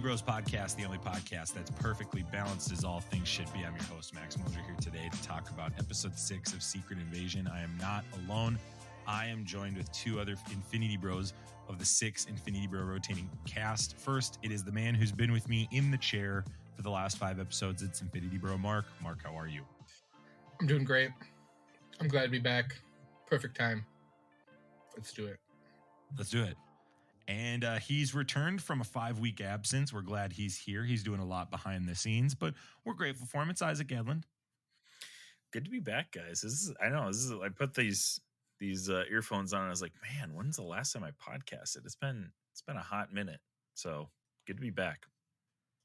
Bros podcast, the only podcast that's perfectly balanced as all things should be. I'm your host, Max Moser, here today to talk about episode 6 of Secret Invasion. I am not alone. I am joined with two other Infinity Bros of the 6 Infinity Bro rotating cast. First, it is the man who's been with me in the chair for the last 5 episodes. It's Infinity Bro Mark. Mark, how are you? I'm doing great. I'm glad to be back. Perfect time. Let's do it. Let's do it. And he's returned from a 5-week absence. We're glad he's here. He's doing a lot behind the scenes, but we're grateful for him. It's Isaac Edlund. Good to be back, guys. I put these earphones on and I was like, man, when's the last time I podcasted? It's been a hot minute. So good to be back.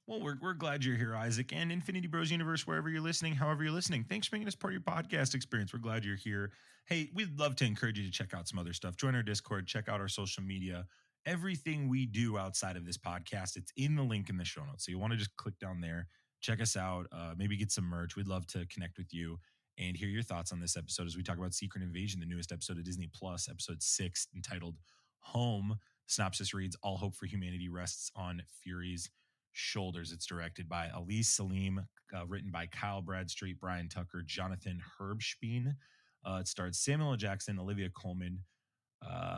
Well, we're glad you're here, Isaac, and Infinity Bros Universe, wherever you're listening, however you're listening. Thanks for making us part of your podcast experience. We're glad you're here. Hey, we'd love to encourage you to check out some other stuff. Join our Discord, check out our social media. Everything we do outside of this podcast, it's in the link in the show notes. So you want to just click down there, check us out, maybe get some merch. We'd love to connect with you and hear your thoughts on this episode as we talk about Secret Invasion, the newest episode of Disney Plus, episode 6, entitled Home. Synopsis reads, all hope for humanity rests on Fury's shoulders. It's directed by Elise Salim, written by Kyle Bradstreet, Brian Tucker, Jonathan Herbspeen. It stars Samuel L. Jackson, Olivia Colman,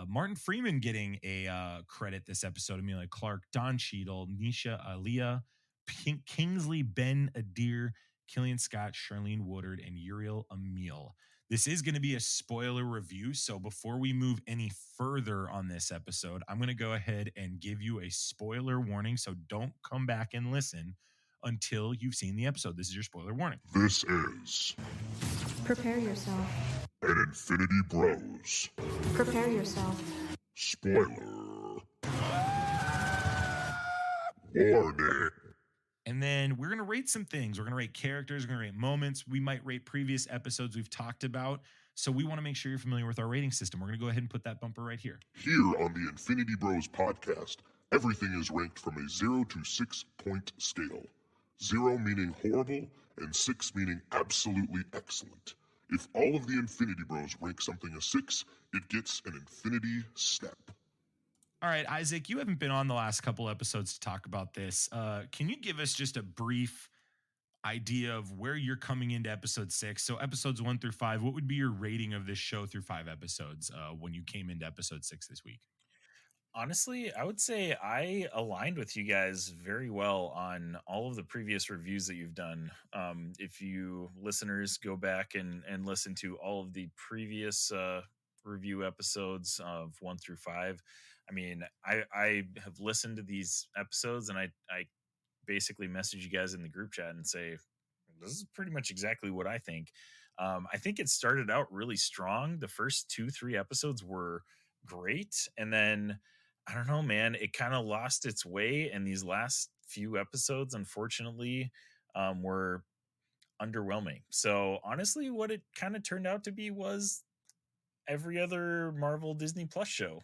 Martin Freeman getting a credit this episode, Emilia Clarke, Don Cheadle, Nisha Aaliyah, Kingsley Ben Adir, Killian Scott, Charlene Woodard, and Uriel Emil. This is going to be a spoiler review, so before we move any further on this episode, I'm going to go ahead and give you a spoiler warning, so don't come back and listen until you've seen the episode. This is your spoiler warning. This is... Prepare yourself. An Infinity Bros. Prepare yourself. Spoiler. Warning. And then we're going to rate some things. We're going to rate characters. We're going to rate moments. We might rate previous episodes we've talked about. So we want to make sure you're familiar with our rating system. We're going to go ahead and put that bumper right here. Here on the Infinity Bros podcast, everything is ranked from a 0 to 6 point scale. 0 meaning horrible and 6 meaning absolutely excellent. If all of the Infinity Bros rank something a 6, it gets an Infinity Step. All right, Isaac, you haven't been on the last couple episodes to talk about this. Can you give us just a brief idea of where you're coming into episode 6? So episodes 1 through 5, what would be your rating of this show through 5 episodes when you came into episode 6 this week? Honestly, I would say I aligned with you guys very well on all of the previous reviews that you've done. If you listeners go back and listen to all of the previous review episodes of 1 through 5, I mean, I have listened to these episodes and I basically message you guys in the group chat and say, this is pretty much exactly what I think. I think it started out really strong. The first 2-3 episodes were great. And then I don't know, man, it kind of lost its way. And these last few episodes, unfortunately, were underwhelming. So honestly, what it kind of turned out to be was every other Marvel Disney Plus show,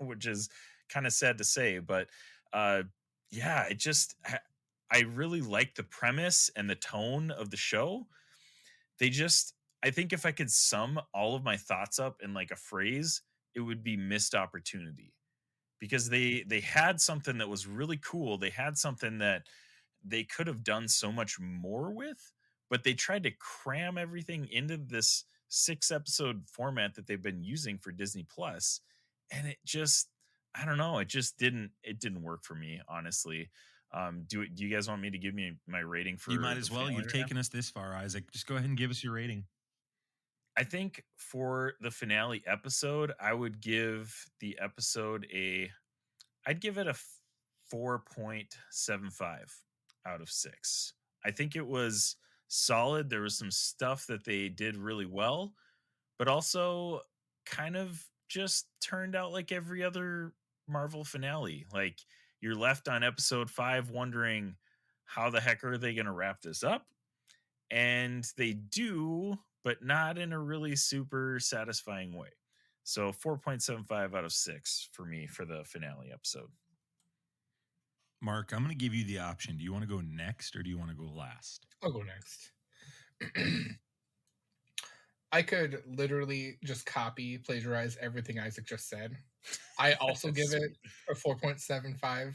which is kind of sad to say. But yeah, I really like the premise and the tone of the show. I think if I could sum all of my thoughts up in like a phrase, it would be missed opportunity. Because they had something that was really cool. They had something that they could have done so much more with, but they tried to cram everything into this 6-episode format that they've been using for Disney Plus. And it just, I don't know, it didn't work for me, honestly. Do you guys want me to give me my rating for? You might as well. You've taken us this far, Isaac. Just go ahead and give us your rating. I think for the finale episode, I would give the episode I'd give it a 4.75 out of 6. I think it was solid. There was some stuff that they did really well, but also kind of just turned out like every other Marvel finale. Like you're left on episode 5 wondering how the heck are they going to wrap this up? And they do, but not in a really super satisfying way. So 4.75 out of 6 for me for the finale episode. Mark, I'm going to give you the option. Do you want to go next or do you want to go last? I'll go next. I could literally just plagiarize everything Isaac just said. I also give it a 4.75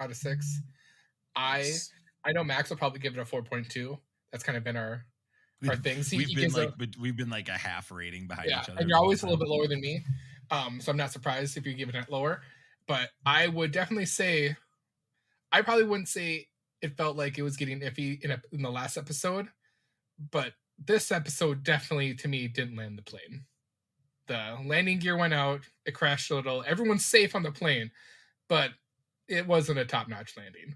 out of 6. I know Max will probably give it a 4.2. That's kind of been our things. We've been like a half rating behind each other. And you're always a little bit lower than me. So I'm not surprised if you're giving it lower. But I would definitely say, I probably wouldn't say it felt like it was getting iffy in the last episode, but this episode definitely, to me, didn't land the plane. The landing gear went out, it crashed a little. Everyone's safe on the plane, but it wasn't a top-notch landing,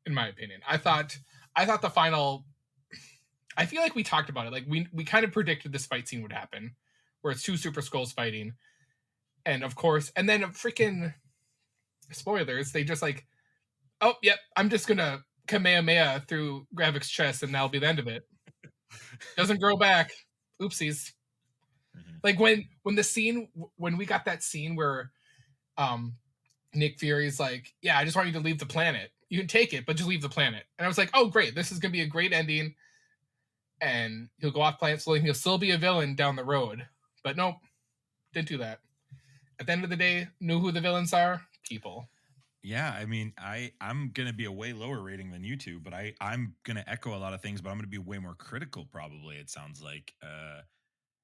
in my opinion. I thought the final, I feel like we talked about it. Like we kind of predicted this fight scene would happen, where it's two Super Skrulls fighting, and of course, and then freaking spoilers, they just like, oh yep, I'm just gonna Kamehameha through Gravik's chest, and that'll be the end of it. Doesn't grow back. Oopsies. Mm-hmm. Like when we got that scene where Nick Fury's like, yeah, I just want you to leave the planet. You can take it, but just leave the planet. And I was like, oh, great. This is going to be a great ending. And he'll go off planet slowly. He'll still be a villain down the road. But nope, didn't do that. At the end of the day, knew who the villains are? People. Yeah, I mean, I'm going to be a way lower rating than you two, but I'm going to echo a lot of things, but I'm going to be way more critical probably, it sounds like.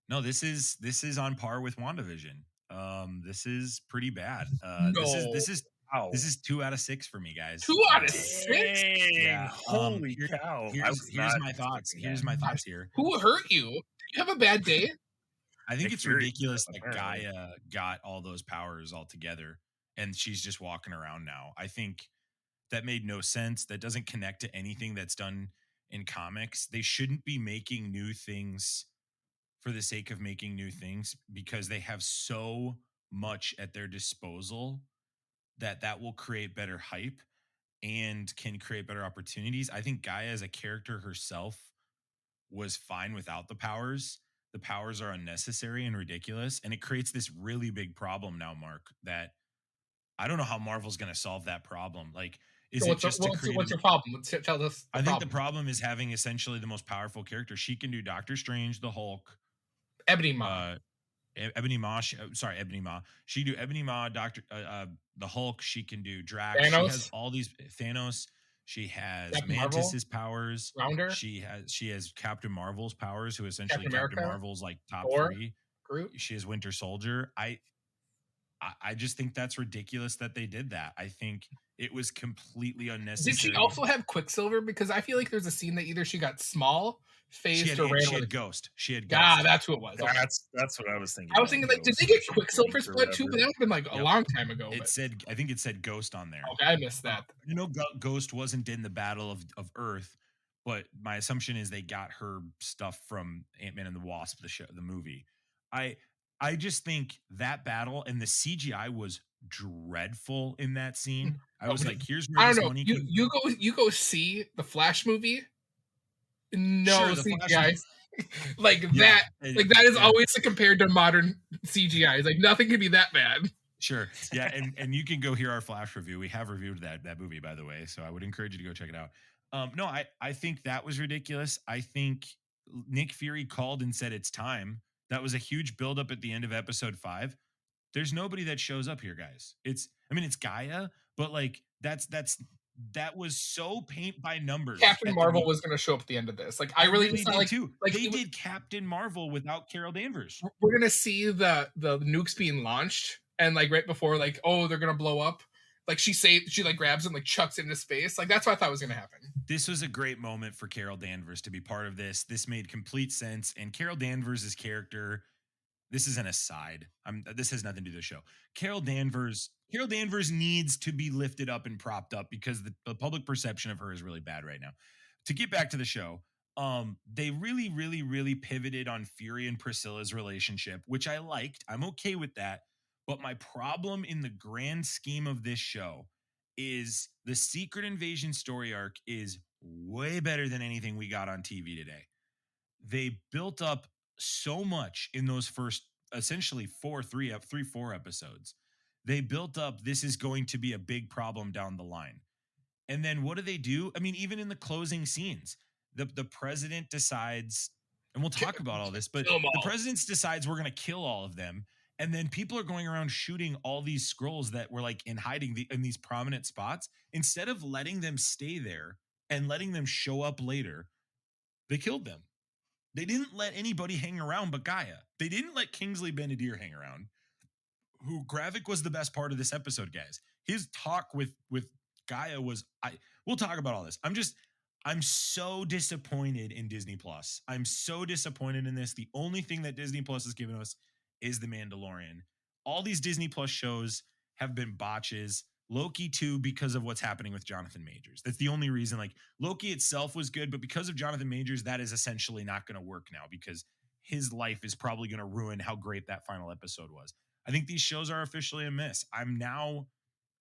No, this is on par with WandaVision. This is pretty bad. No. This is 2 out of 6 for me, guys. 2 out of 6? Yeah. Holy cow! Here's my thoughts. Here's my thoughts here. Who hurt you? Did you have a bad day? I think it's ridiculous that Gaia got all those powers all together, and she's just walking around now. I think that made no sense. That doesn't connect to anything that's done in comics. They shouldn't be making new things for the sake of making new things, because they have so much at their disposal that will create better hype and can create better opportunities. I think Gaia as a character herself was fine without the powers. The powers are unnecessary and ridiculous, and it creates this really big problem now, Mark, that I don't know how Marvel's going to solve that problem. Like, what's your problem? Tell us. I think the problem is having essentially the most powerful character. She can do Doctor Strange, the Hulk, Ebony Maw. Ebony Maw. Ebony Maw. She can do Ebony Maw, the Hulk. She can do Drax. Thanos. She has all these Thanos. She has Mantis's powers. Rounder. She has Captain Marvel's powers, who essentially Captain Marvel's like top Thor, 3. Groot. She has Winter Soldier. I just think that's ridiculous that they did that. I think it was completely unnecessary. Did she also have Quicksilver? Because I feel like there's a scene that either she got small faced or ran. She had Ghost. That's who it was. Okay. That's what I was thinking. I was thinking, like, did they get Quicksilver's blood too? But that's been like a long time ago. I think it said Ghost on there. Okay, I missed that. Ghost wasn't in the Battle of Earth, but my assumption is they got her stuff from Ant-Man and the Wasp, the movie. I just think that battle and the CGI was dreadful in that scene. I was like, here's where this money can... You go see the Flash movie. No CGI. That is always compared to modern CGI. It's like nothing can be that bad. Sure. Yeah, and you can go hear our Flash review. We have reviewed that movie, by the way, so I would encourage you to go check it out. No, I think that was ridiculous. I think Nick Fury called and said it's time. That was a huge buildup at the end of episode 5. There's nobody that shows up here, guys. It's Gaia, but like that was so paint by numbers. Captain Marvel was going to show up at the end of this. Like I really did too. Like they did Captain Marvel without Carol Danvers. We're going to see the nukes being launched, and like right before, like, oh, they're going to blow up. Like she like grabs it and like chucks it into space. Like that's what I thought was going to happen. This was a great moment for Carol Danvers to be part of this. This made complete sense. And Carol Danvers' character, this is an aside. This has nothing to do with the show. Carol Danvers needs to be lifted up and propped up because the public perception of her is really bad right now. To get back to the show, they really, really, really pivoted on Fury and Priscilla's relationship, which I liked. I'm okay with that. But my problem in the grand scheme of this show is the Secret Invasion story arc is way better than anything we got on TV today. They built up so much in those first essentially 4 episodes. They built up, this is going to be a big problem down the line. And then what do? I mean, even in the closing scenes, the president decides, and we'll talk about all this, but the president decides we're going to kill all of them. And then people are going around shooting all these Skrulls that were like in hiding in these prominent spots. Instead of letting them stay there and letting them show up later, they killed them. They didn't let anybody hang around but Gaia. They didn't let Kingsley Benadire hang around. Who Gravik was the best part of this episode, guys. His talk with Gaia was we'll talk about all this. I'm so disappointed in Disney Plus. I'm so disappointed in this. The only thing that Disney Plus has given us is The Mandalorian. All these Disney Plus shows have been botches. Loki too, because of what's happening with Jonathan Majors. That's the only reason. Like Loki itself was good, but because of Jonathan Majors, that is essentially not going to work now because his life is probably going to ruin how great that final episode was. I think these shows are officially a miss. I'm now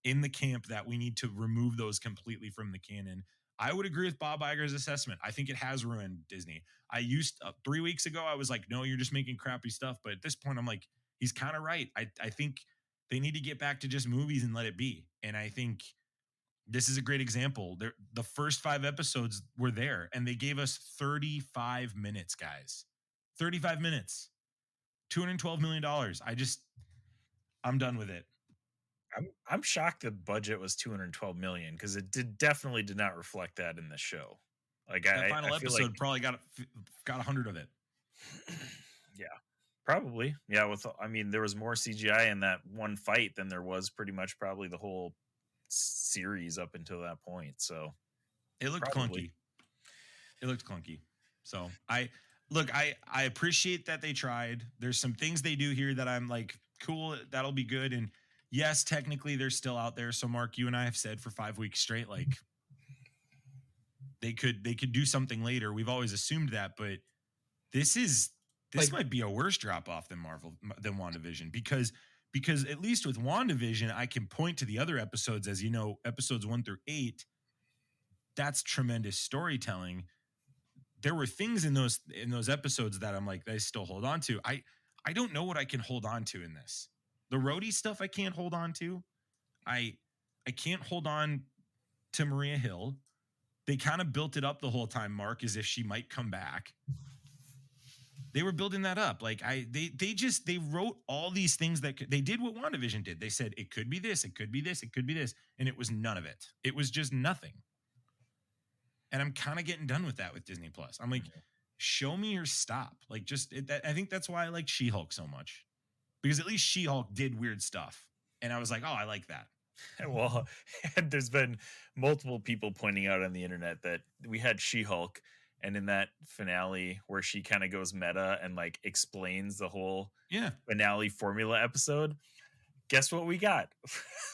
in the camp that we need to remove those completely from the canon. I would agree with Bob Iger's assessment. I think it has ruined Disney. I used 3 weeks ago, I was like, no, you're just making crappy stuff. But at this point, I'm like, he's kind of right. I think they need to get back to just movies and let it be. And I think this is a great example. The first 5 episodes were there and they gave us 35 minutes, guys. 35 minutes. $212 million. I'm done with it. I'm shocked the budget was 212 million because it definitely did not reflect that in the show. Like that final I feel episode like, probably got 100 of it. Yeah, probably. Yeah, there was more CGI in that one fight than there was pretty much probably the whole series up until that point. So it looked probably. clunky. It looked clunky. So I appreciate that they tried. There's some things they do here that I'm like, cool, that'll be good. And yes, technically they're still out there. So Mark, you and I have said for 5 weeks straight, like they could do something later. We've always assumed that, but this might be a worse drop off than WandaVision because at least with WandaVision, I can point to the other episodes, as you know, episodes 1 through 8. That's tremendous storytelling. There were things in those episodes that I'm like, I still hold on to. I don't know what I can hold on to in this. The Rhodey stuff I can't hold on to. I can't hold on to Maria Hill. They kind of built it up the whole time, Mark, as if she might come back. They were building that up. Like they wrote all these things they did what WandaVision did. They said it could be this, it could be this, it could be this, and it was none of it. It was just nothing. And I'm kind of getting done with that with Disney Plus. I'm like, show me or stop. Like I think that's why I like She-Hulk so much. Because at least She-Hulk did weird stuff. And I was like, oh, I like that. Well, and there's been multiple people pointing out on the internet that we had She-Hulk, and in that finale where she kind of goes meta and like explains the whole finale formula episode, guess what we got?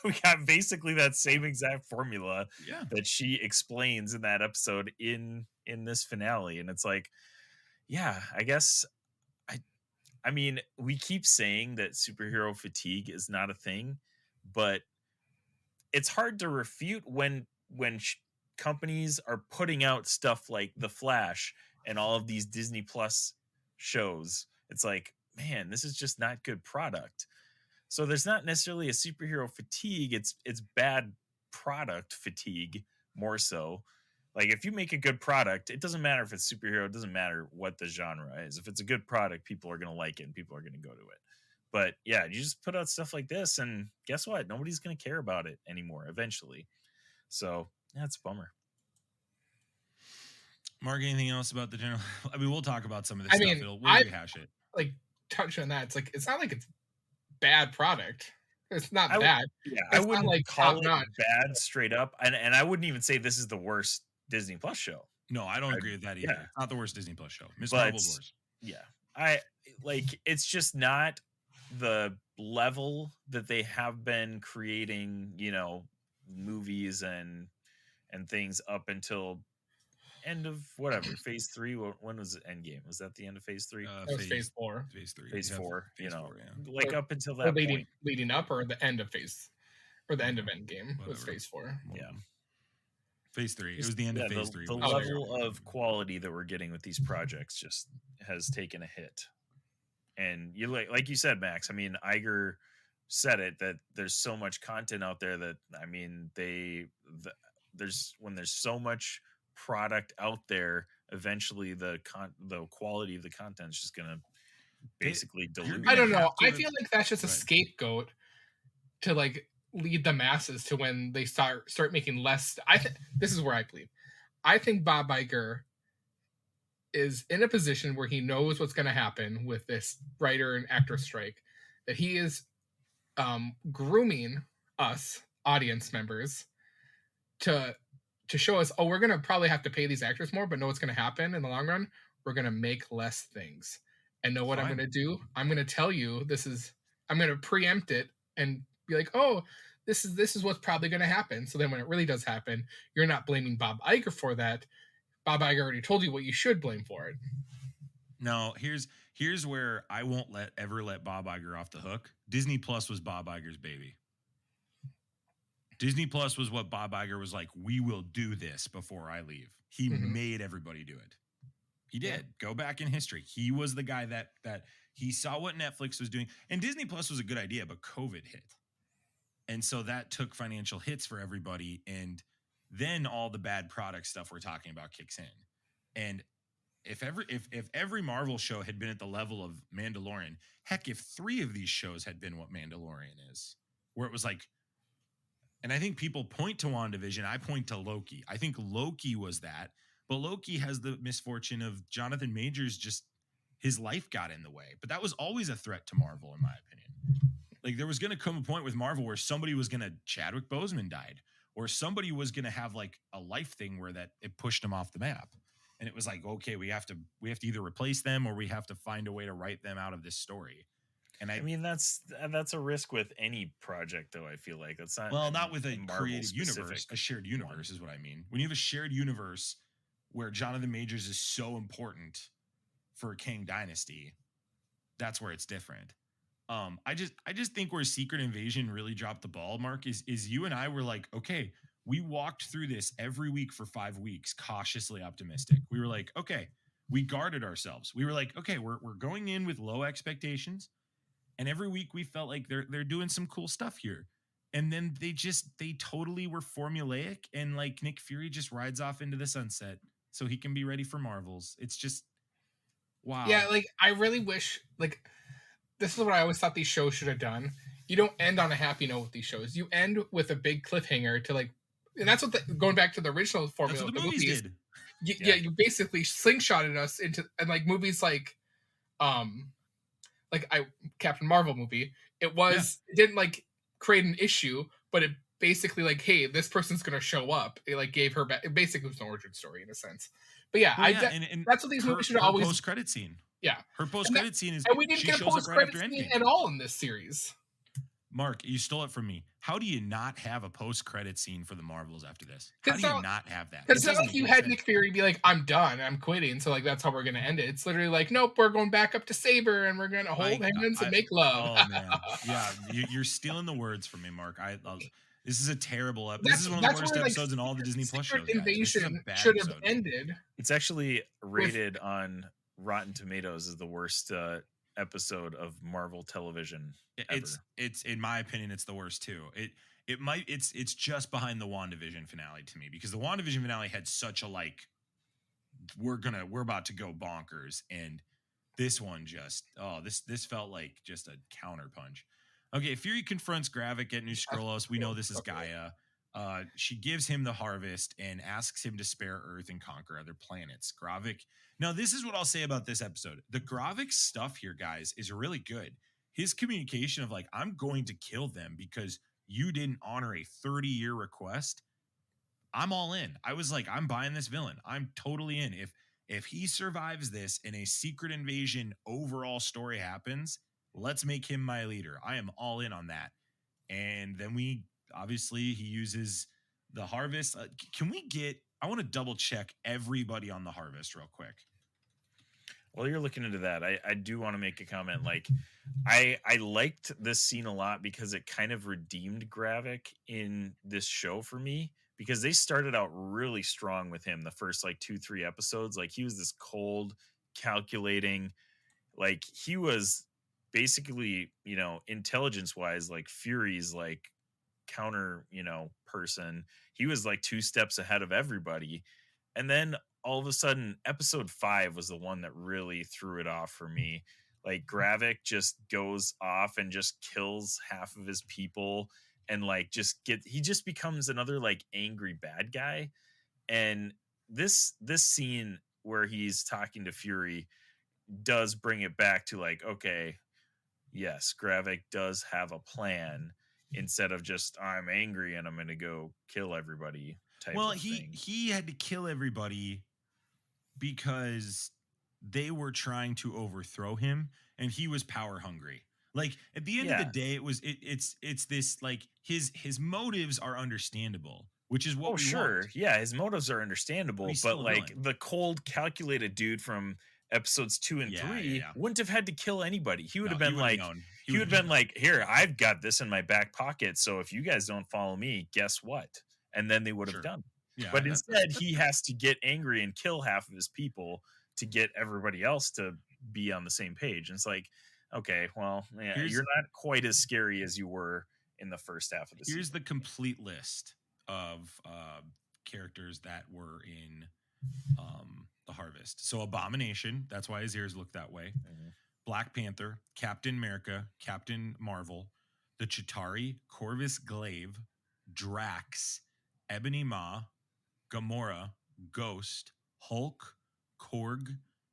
We got basically that same exact formula that she explains in that episode in this finale. And it's like, yeah, I guess I mean, we keep saying that superhero fatigue is not a thing, but it's hard to refute when companies are putting out stuff like The Flash and all of these Disney Plus shows. It's like, man, this is just not good product. So there's not necessarily a superhero fatigue. It's bad product fatigue more so. Like if you make a good product, it doesn't matter if it's superhero. It doesn't matter what the genre is. If it's a good product, people are going to like it and people are going to go to it. But yeah, you just put out stuff like this and guess what? Nobody's going to care about it anymore eventually. So that's a bummer. Mark, anything else about the general? I mean, we'll talk about some of this stuff. We'll rehash it. Like touch on that. It's not like it's bad product. It's not bad. I wouldn't like call it bad straight up. And I wouldn't even say this is the worst Disney Plus show. No, I don't agree with that either. It's not the worst Disney Plus show. Miss Marvel's worse. Yeah. It's just not the level that they have been creating, movies and things up until end of whatever phase 3. When was it? Endgame? Was that the end of phase 3? That was phase 4. Phase 3. Phase 4. Phase 4, like up until that point, leading up, or the end of phase, or the end of Endgame was phase 4. Yeah. Phase 3. It was the end of phase 3. The level of quality that we're getting with these projects just has taken a hit. And you like you said, Max, I mean, Iger said it, that there's so much content out there that, I mean, when there's so much product out there, eventually the quality of the content is just going to basically dilute. I gonna don't know. have to I feel like that's just a Right. scapegoat to like lead the masses to when they start making less. This is where I believe. I think Bob Iger is in a position where he knows what's going to happen with this writer and actor strike, that he is grooming us audience members to show us, oh, we're going to probably have to pay these actors more, but know what's going to happen in the long run. We're going to make less things, and know what I'm Fine. going to do. I'm going to tell you I'm going to preempt it and be like, oh, this is what's probably going to happen. So then when it really does happen, you're not blaming Bob Iger for that. Bob Iger already told you what you should blame for it. No, here's where I won't ever let Bob Iger off the hook. Disney Plus was Bob Iger's baby. Disney Plus was what Bob Iger was like, we will do this before I leave. He made everybody do it. He did. Yeah. Go back in history. He was the guy that he saw what Netflix was doing. And Disney Plus was a good idea, but COVID hit. And so that took financial hits for everybody. And then all the bad product stuff we're talking about kicks in. And if every Marvel show had been at the level of Mandalorian, heck, if 3 of these shows had been what Mandalorian is, where it was like, and I think people point to WandaVision, I point to Loki. I think Loki was that, but Loki has the misfortune of Jonathan Majors, just his life got in the way. But that was always a threat to Marvel, in my opinion. Like there was going to come a point with Marvel where somebody was going to, Chadwick Boseman died, or somebody was going to have like a life thing where that it pushed them off the map. And it was like, okay, we have to either replace them or we have to find a way to write them out of this story. And I mean, that's a risk with any project, though. I feel like that's not not with a creative specific universe, a shared universe is what I mean. When you have a shared universe where Jonathan Majors is so important for Kang Dynasty, that's where it's different. I just think where Secret Invasion really dropped the ball, Mark, is you and I were like, okay, we walked through this every week for 5 weeks, cautiously optimistic. We were like, okay, we guarded ourselves. We were like, okay, we're going in with low expectations. And every week we felt like they're doing some cool stuff here. And then they totally were formulaic, and like Nick Fury just rides off into the sunset so he can be ready for Marvels. It's just, wow. Yeah, like I really wish, like, this is what I always thought these shows should have done. You don't end on a happy note with these shows. You end with a big cliffhanger to like, and that's what going back to the original formula That's what of the movies did. Yeah, you basically slingshotted us into, and like movies like Captain Marvel movie. It didn't like create an issue, but it basically like, hey, this person's gonna show up. It like gave her back. It basically was an origin story in a sense. But yeah, and that's what these movies should always. Post credit scene. Yeah, her post credit scene is. And we didn't she get a shows post up right credit after scene Endgame at all in this series. Mark, you stole it from me. How do you not have a post-credit scene for the Marvels after this? How do you not have that? Because it's not like you had Nick Fury be like, I'm done, I'm quitting, so like that's how we're going to end it. It's literally like, nope, we're going back up to Saber and we're going to hold hands and make love. Oh, man. Yeah, you're stealing the words from me, Mark. This is a terrible episode. This is one of the worst episodes in all the Disney Plus shows. Invasion should have ended. It's actually rated on Rotten Tomatoes as the worst episode of Marvel television ever. It's in my opinion, it's the worst too. It's just behind the WandaVision finale to me, because the WandaVision finale had such a like, we're about to go bonkers, and this one just this felt like just a counterpunch. Okay, Fury confronts Gravik at New Skrulls. We know this is Gaia. She gives him the harvest and asks him to spare Earth and conquer other planets. Gravik. Now, this is what I'll say about this episode. The Gravik stuff here, guys, is really good. His communication of like, I'm going to kill them because you didn't honor a 30-year request. I'm all in. I was like, I'm buying this villain. I'm totally in. If he survives this and a Secret Invasion overall story happens, let's make him my leader. I am all in on that. And then obviously he uses the harvest. I want to double check everybody on the harvest real quick. While you're looking into that, I do want to make a comment. Like, I liked this scene a lot because it kind of redeemed Gravik in this show for me, because they started out really strong with him the first like 2-3 episodes. Like, he was this cold, calculating, like he was basically, intelligence wise, like Fury's like counter, person. He was like 2 steps ahead of everybody. And then all of a sudden, episode 5 was the one that really threw it off for me. like Gravik just goes off and just kills half of his people, and like he just becomes another like angry bad guy. And this scene where he's talking to Fury does bring it back to like, okay, yes, Gravik does have a plan instead of just I'm angry and I'm going to go kill everybody type Well, of thing. he had to kill everybody because they were trying to overthrow him, and he was power hungry. Like at the end of the day, it's this like his motives are understandable, which is what we want. Yeah, his motives are understandable, but like the cold, calculated dude from episodes 2 and 3 wouldn't have had to kill anybody. He would have been like, he would have been like, here, I've got this in my back pocket, so if you guys don't follow me, guess what? And then they would have done. Yeah, but instead, he has to get angry and kill half of his people to get everybody else to be on the same page. And it's like, okay, well, yeah, you're not quite as scary as you were in the first half of the season. Here's the complete list of characters that were in the Harvest. So Abomination, that's why his ears look that way. Mm-hmm. Black Panther, Captain America, Captain Marvel, the Chitauri, Corvus Glaive, Drax, Ebony Maw, Gamora, Ghost, Hulk, Korg,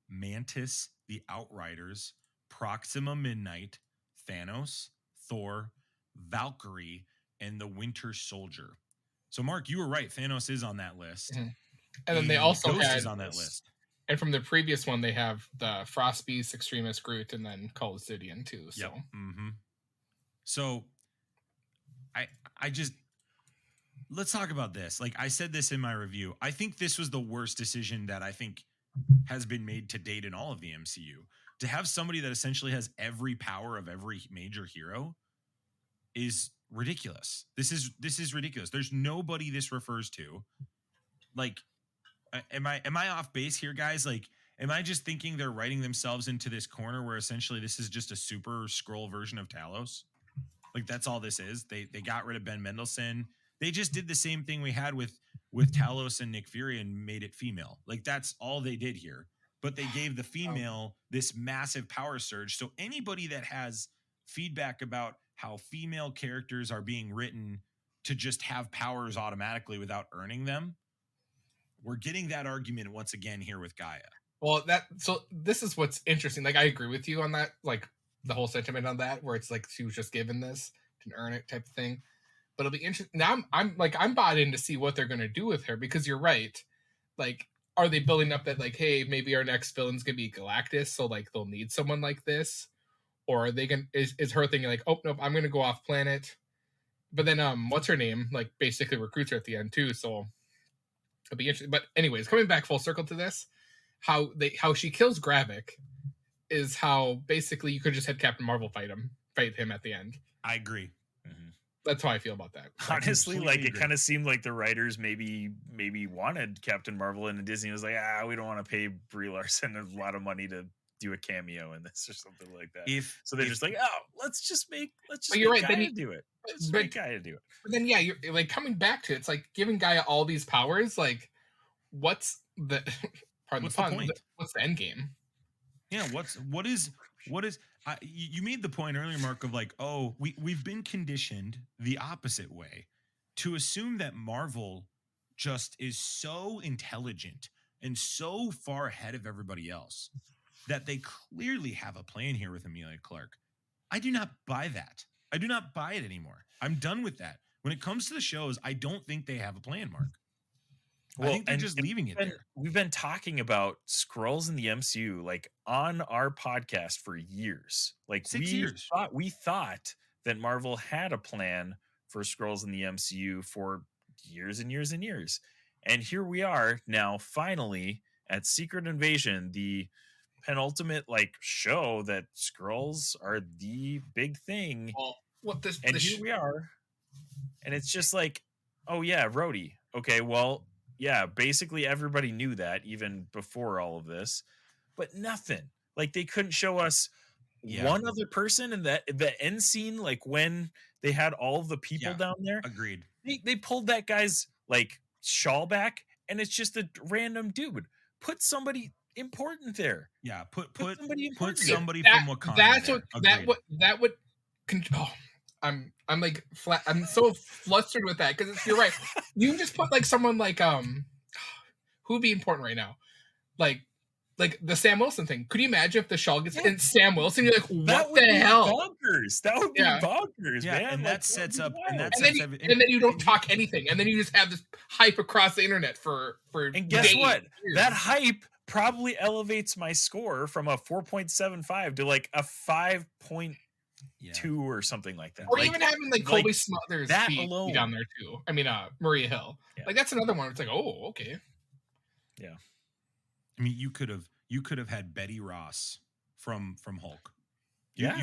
Mantis, the Outriders, Proxima Midnight, Thanos, Thor, Valkyrie, and the Winter Soldier. So, Mark, you were right. Thanos is on that list. Mm-hmm. And then they also Ghost had is on that list. And from the previous one, they have the Frost Beast, Extremis Groot, and then Colosseum too. So, yep. Mm-hmm. So, I just let's talk about this. Like I said this in my review, I think this was the worst decision that I think has been made to date in all of the MCU. To have somebody that essentially has every power of every major hero is ridiculous. This is ridiculous. There's nobody this refers to. Like, am I off base here, guys? Like, am I just thinking they're writing themselves into this corner where essentially this is just a super Skrull version of Talos? Like that's all this is. They got rid of Ben Mendelsohn. They just did the same thing we had with Talos and Nick Fury and made it female. Like that's all they did here. But they gave the female this massive power surge. So anybody that has feedback about how female characters are being written to just have powers automatically without earning them, we're getting that argument once again here with Gaia. Well, so this is what's interesting. Like I agree with you on that, like the whole sentiment on that, where it's like she was just given this to earn it type of thing. But it'll be interesting. Now I'm bought in to see what they're gonna do with her, because you're right. Like, are they building up that like, hey, maybe our next villain's gonna be Galactus, so like they'll need someone like this? Or are they gonna is her thinking like, oh nope, I'm gonna go off planet? But then what's her name? Like basically recruits her at the end too, so it'll be interesting. But anyways, coming back full circle to this, how she kills Gravik is how basically you could just had Captain Marvel fight him at the end. I agree. Mm-hmm. That's how I feel about that. Honestly, like it kind of seemed like the writers maybe wanted Captain Marvel, and Disney was like, we don't want to pay Brie Larson a lot of money to do a cameo in this or something like that. So they're just like, let's just make Gaia do it. Let's make Gaia do it. But then you're like coming back to it, it's like giving Gaia all these powers. Like, what's the pardon the pun? What's the end game? Yeah, what is you made the point earlier, Mark, of like, we've been conditioned the opposite way to assume that Marvel just is so intelligent and so far ahead of everybody else that they clearly have a plan here with Emilia Clarke. I do not buy that. I do not buy it anymore. I'm done with that. When it comes to the shows, I don't think they have a plan, Mark. I think they're just leaving it there. We've been talking about Skrulls in the MCU like on our podcast for years. Like 6 years. We thought that Marvel had a plan for Skrulls in the MCU for years and years and years. And here we are now finally at Secret Invasion, the penultimate like show that Skrulls are the big thing. Well, here we are. And it's just like, oh yeah, Rhodey. Okay, well, yeah, basically everybody knew that even before all of this, but nothing. Like they couldn't show us one other person in the end scene, like when they had all of the people down there. Agreed. They pulled that guy's like shawl back, and it's just a random dude. Put somebody important there. Yeah, put somebody important. somebody from Wakanda. That's there. that would. Oh, I'm like flat. I'm so flustered with that because you're right. You can just put like someone like who would be important right now, like the Sam Wilson thing. Could you imagine if the Shaw gets in Sam Wilson? You're like, what the hell? Bonkers. That would be bonkers, yeah, man. And that sets up, and then you don't talk anything, and then you just have this hype across the internet for. And guess what? That hype probably elevates my score from a 4.75 to like a 5.2 or something like that. Or like, even having like Colby Smulders that be alone down there too. I mean, Maria Hill. Yeah. Like that's another one. It's like, oh, okay. Yeah. I mean, you could have had Betty Ross from Hulk. Yeah.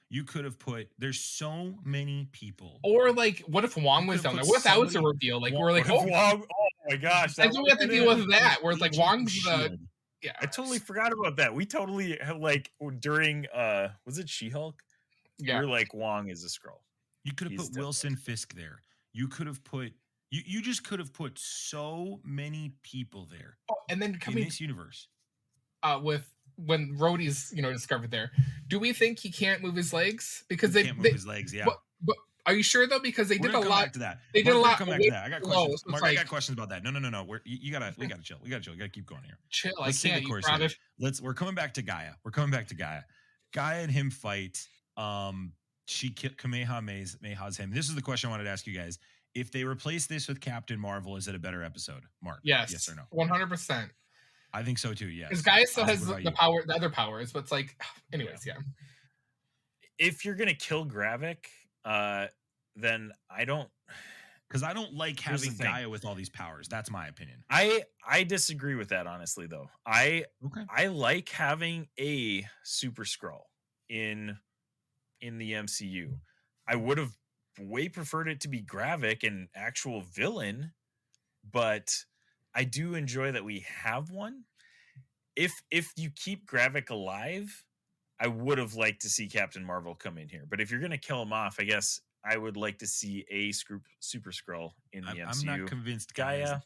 You could have put. There's so many people. Or like, what if Wong was down there? What if that was a reveal? Like we're like, Wong. Oh my gosh, that's what we have to deal with that. Where it's like Wong's the. Yeah, I totally forgot about that. We totally have like during was it She-Hulk? Yeah, we're like Wong is a Skrull. You could have put Wilson Fisk there. You could have put. You just could have put so many people there. Oh, and then in this universe, with when Rhodey's discovered there, do we think he can't move his legs because he can't move his legs? Yeah. But are you sure though? Because they did a lot. Back to that. They did a lot. Come back to that. I got questions. Mark, I got questions about that. No. We gotta chill. We gotta keep going here. Chill. Let's I can't. We're coming back to Gaia. Gaia and him fight. She Kamehamehas him. This is the question I wanted to ask you guys. If they replace this with Captain Marvel, is it a better episode? Mark? Yes or no? 100%. I think so too. Yes. Because Gaia still has the power, the other powers, but it's like, anyways, yeah. If you're gonna kill Gravik, then I don't. Because I don't like having Gaia with all these powers. That's my opinion. I disagree with that, honestly, though. I like having a Super Skrull in the MCU. I would have way preferred it to be Gravik, an actual villain, but I do enjoy that we have one. If you keep Gravik alive, I would have liked to see Captain Marvel come in here. But if you're going to kill him off, I guess I would like to see a Super Skrull in the MCU. I'm not convinced Gaia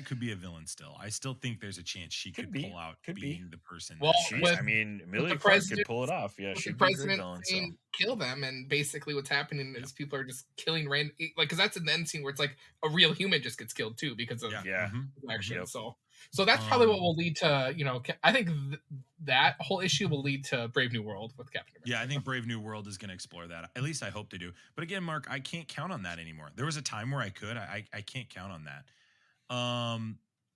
could be a villain still. I still think there's a chance she could pull out being the person. Well, Emilia Clarke could pull it off. Yeah, the president saying kill them, and basically what's happening is people are just killing random, like, because that's an end scene where it's like a real human just gets killed too because of action. Yep. So that's probably what will lead to, I think that whole issue will lead to Brave New World with Captain America. Yeah, I think Brave New World is going to explore that. At least I hope they do. But again, Mark, I can't count on that anymore. There was a time where I could. I can't count on that.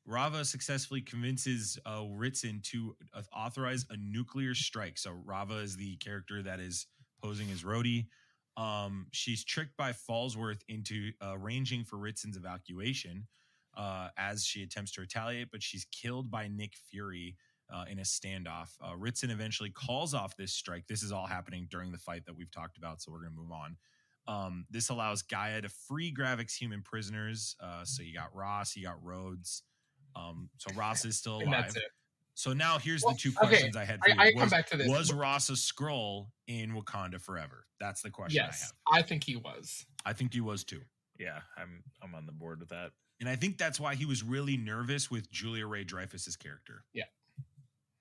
Rava successfully convinces Ritson to authorize a nuclear strike. So Rava is the character that is posing as Rhodey. She's tricked by Fallsworth into arranging for Ritson's evacuation as she attempts to retaliate, but she's killed by Nick Fury in a standoff. Ritson eventually calls off this strike. This is all happening during the fight that we've talked about, so we're going to move on. This allows Gaia to free Gravik's human prisoners. So you got Ross, you got Rhodes. So Ross is still alive. That's it. So now here's the two questions I had for you. I come back to this. Was Ross a Skrull in Wakanda forever? That's the question I have. I think he was. I think he was too. Yeah, I'm on the board with that. And I think that's why he was really nervous with Julia Ray-Dreyfus's character. Yeah.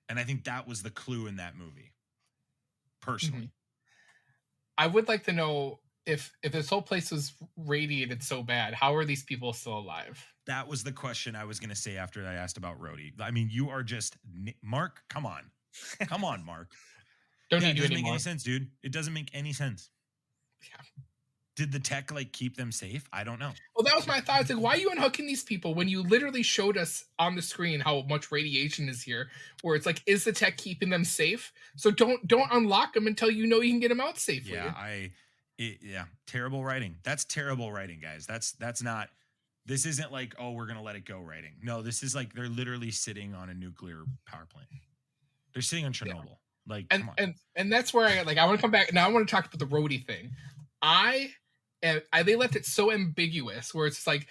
And I think that was the clue in that movie. Personally. I would like to know if this whole place was radiated so bad, how are these people still alive? That was the question I was going to say after I asked about Rhodey. I mean, you are just Mark. Come on, Mark. It doesn't make any sense, dude. It doesn't make any sense. Yeah. Did the tech keep them safe? I don't know. Well, that was my thought. It's like, why are you unhooking these people when you literally showed us on the screen how much radiation is here? Where it's like, is the tech keeping them safe? So don't unlock them until you know you can get them out safely. Yeah, terrible writing. That's terrible writing, guys. That's not. This isn't like, oh, we're gonna let it go writing. No, this is like they're literally sitting on a nuclear power plant. They're sitting on Chernobyl. And that's where I want to come back. Now I want to talk about the Rhodey thing. They left it so ambiguous where it's like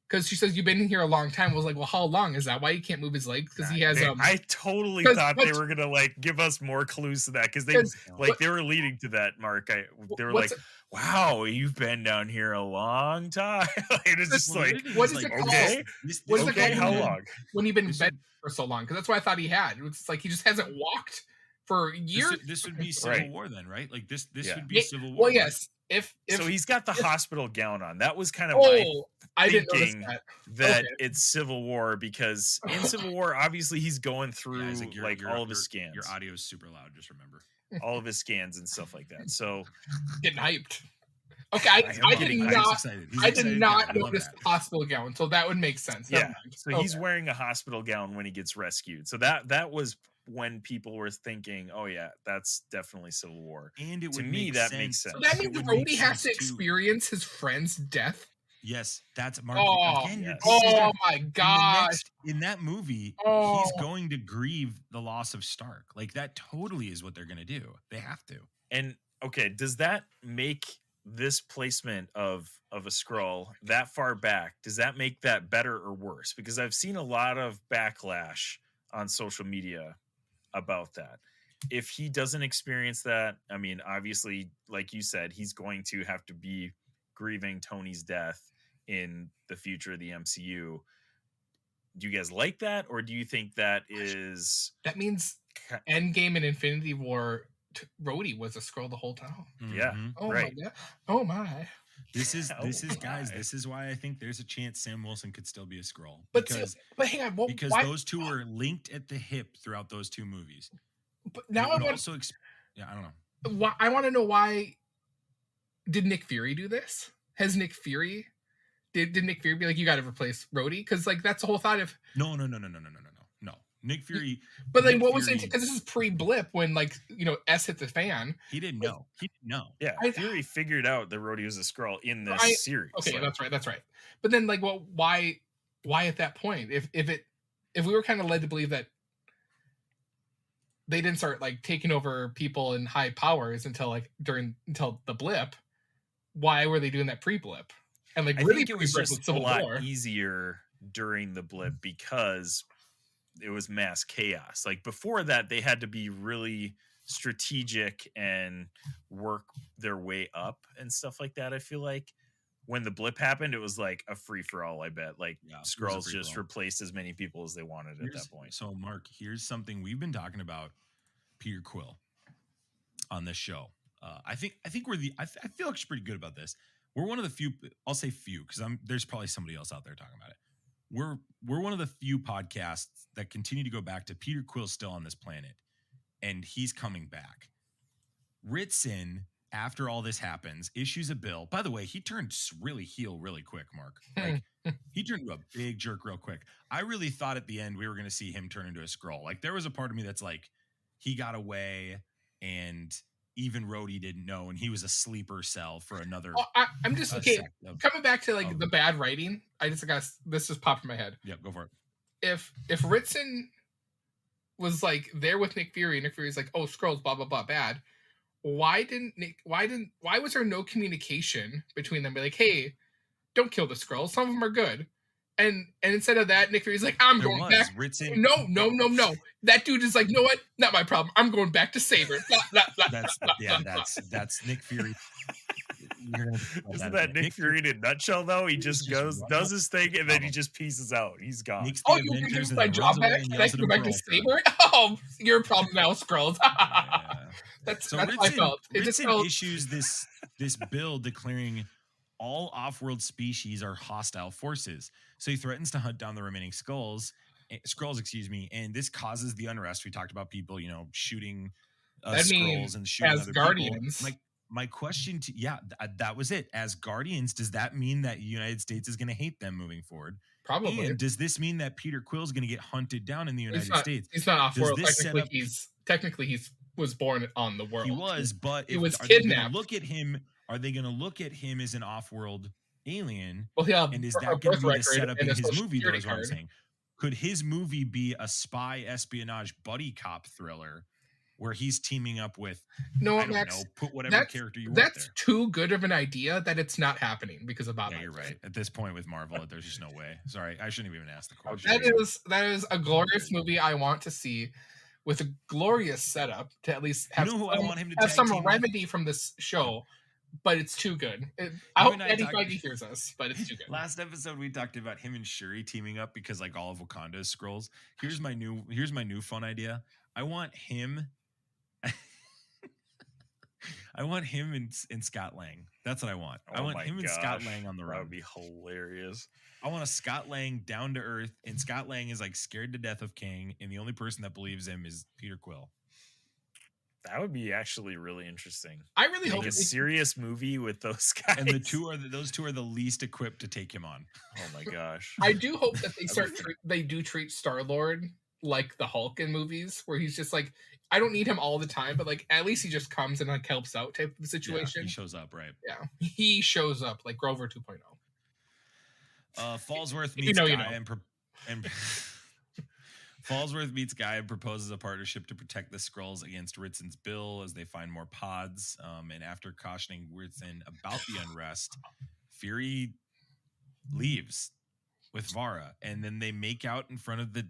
because she says you've been here a long time. I was like, well, how long? Is that why he can't move his legs? Because he has I totally thought they were gonna like give us more clues to that because they they were leading to that, Mark. They were like, wow, you've been down here a long time. It was just like, what is it called? Okay, what is it called? How long? When you've been bed for so long? Because that's what I thought he had. It's like he just hasn't walked for years. This would be Civil War then, right? Like this would be Civil War. Well, yes. If so he's got the hospital gown on. That was kind of I didn't notice that it's Civil War because in Civil War, obviously he's going through like all of his scans. Your audio is super loud. Just remember all of his scans and stuff like that. So getting hyped. Okay, I did not notice the hospital gown, so that would make sense. Yeah, so he's wearing a hospital gown when he gets rescued. So that was when people were thinking, oh yeah, that's definitely Civil War. And it to me that makes sense. So that means Rhodey has to experience his friend's death. Yes, that's Mark. Oh my god! In that movie, he's going to grieve the loss of Stark. Like that totally is what they're going to do. They have to. And okay, does that make this placement of a Skrull that far back? Does that make that better or worse? Because I've seen a lot of backlash on social media about that. If he doesn't experience that, I mean, obviously, like you said, he's going to have to be grieving Tony's death in the future of the MCU. Do you guys like that, or do you think that means Endgame and Infinity War? Rhodey was a Skrull the whole time. Yeah. Oh my god. Oh my. This is guys. This is why I think there's a chance Sam Wilson could still be a Skrull. But hang on. Well, because those two were linked at the hip throughout those two movies. But now I want I don't know. Why, I want to know why did Nick Fury do this? Has Nick Fury did Nick Fury be like, you got to replace Rhodey? Because like that's the whole thought of no. Nick Fury. But like, what was it? Because this is pre-blip when like S hit the fan. He didn't know. Yeah, Fury figured out that Rhodey was a Skrull in this series. Okay, that's right. But then like, well, why at that point? If we were kind of led to believe that they didn't start like taking over people in high powers until the blip, why were they doing that pre-blip? And like, I think it was just a lot easier during the blip because it was mass chaos. Like before that, they had to be really strategic and work their way up and stuff like that. I feel like when the blip happened, it was like a free for all. I bet Skrulls just replaced as many people as they wanted at that point. So Mark, here's something we've been talking about Peter Quill on this show. I think we're I feel actually pretty good about this. We're one of the few, I'll say few, because there's probably somebody else out there talking about it. We're one of the few podcasts that continue to go back to Peter Quill's still on this planet, and he's coming back. Ritson, after all this happens, issues a bill. By the way, he turned really heel really quick, Mark. Like he turned into a big jerk real quick. I really thought at the end we were going to see him turn into a Skrull. Like there was a part of me that's like, he got away and even Rhodey didn't know, and he was a sleeper cell for another. I'm just coming back to like the bad writing. This just popped in my head. Yeah, go for it. If Ritson was like there with Nick Fury, Nick Fury's like, oh, Skrulls, blah blah blah, bad. Why was there no communication between them? Be like, hey, don't kill the Skrulls. Some of them are good. And instead of that, Nick Fury's like, I'm going back. Ritson. No. That dude is like, you know what? Not my problem. I'm going back to Saber. That's Nick Fury. Isn't that Nick Fury in a nutshell, though? He just does his thing, and then he just pieces out. He's gone. Oh, you're going to do my job back? And I can go back to Saber? Oh, your problem now, Skrulls. That's how I felt. Ritson issues this bill declaring all off-world species are hostile forces. So he threatens to hunt down the remaining Skrulls, and this causes the unrest. We talked about people, shooting Skrulls and shooting as other Guardians. people. My question that was it. As Guardians, does that mean that the United States is going to hate them moving forward? Probably. And does this mean that Peter Quill is going to get hunted down in the United States? He's not off-world. Technically, he was born on the world. He was, but he was kidnapped. Are they going to look at him as an off-world alien? Well, and is that going to be the setup in his movie? Though, is what I'm saying. Could his movie be a spy espionage buddy cop thriller where he's teaming up with, No, I don't Max, know, put whatever character you want that's there. too good of an idea that it's not happening because of Bob. Yeah, you're Iger. right. At this point with Marvel, there's just no way. Sorry, I shouldn't have even asked the question. That is a glorious movie I want to see, with a glorious setup to at least have who I want him to have tag some team with? remedy from this show. But it's too good. I hope and I Eddie talked- Feige hears us, but it's too good. Last episode we talked about him and Shuri teaming up because like all of Wakanda is Skrulls. Here's my new fun idea. I want him. I want him and Scott Lang. That's what I want. I want him and Scott Lang on the road. That would be hilarious. I want a Scott Lang down to earth, and Scott Lang is like scared to death of Kang, and the only person that believes him is Peter Quill. That would be actually really interesting. I really hope a serious movie with those guys. And those two are the least equipped to take him on. Oh my gosh. I do hope that they do treat Star-Lord like the Hulk in movies, where he's just like, I don't need him all the time, but like at least he just comes and like helps out type of situation. Yeah, he shows up, right? Yeah, he shows up like Grover 2.0. Fallsworth meets Guy and Fallsworth meets Guy and proposes a partnership to protect the Skrulls against Ritson's bill as they find more pods. And after cautioning Ritson about the unrest, Fury leaves with Vara, and then they make out in front of the.